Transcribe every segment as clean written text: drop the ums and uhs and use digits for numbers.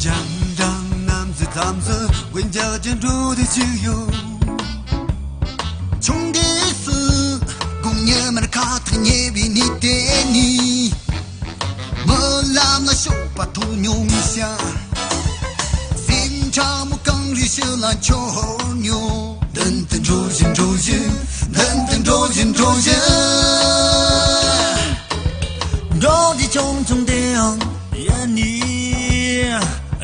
江江男子tham dự quên giờ trên ru thì chịu yêu chung đi sự cùng nhớ mà khát thì nhớ vì ni tên ni mơ làm là sâu và thu nhung xa xin cha một căng đi siêu là cho hậu nhau đơn thân rồi đơn thân rồi đó đi trong đêm yên ni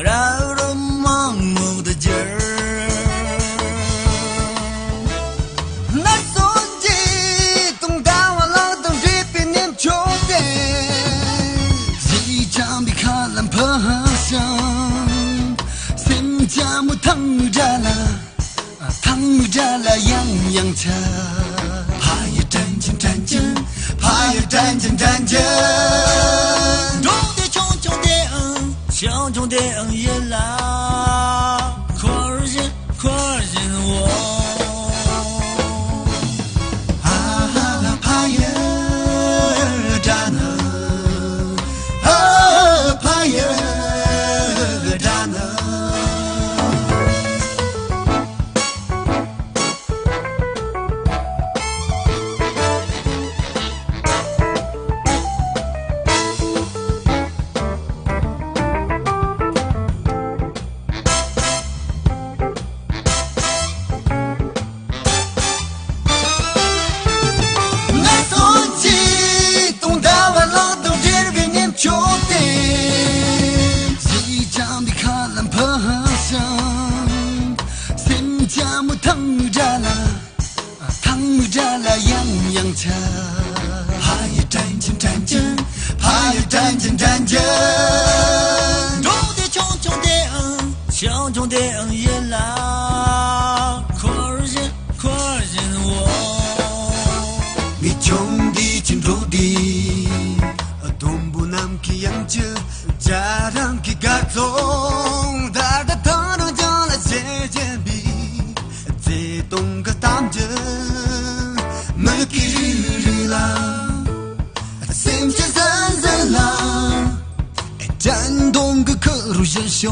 ra râm mang mơ de giờ nát son gì tung ta và lo tung rip bên em chỗ đêm gì chẳng bị khá làm phơ sang xem cha một thằng ra là yang cha hai chân trong đêm yên là khoa人我怕也扎呢怕也扎呢yang cha怕也战争怕也战争都得穷的也啦快人我你穷的进入的东部南去养着家人去家中大的他都将来接比这东个当着没给日啦sem che zan la 战东个可如人雄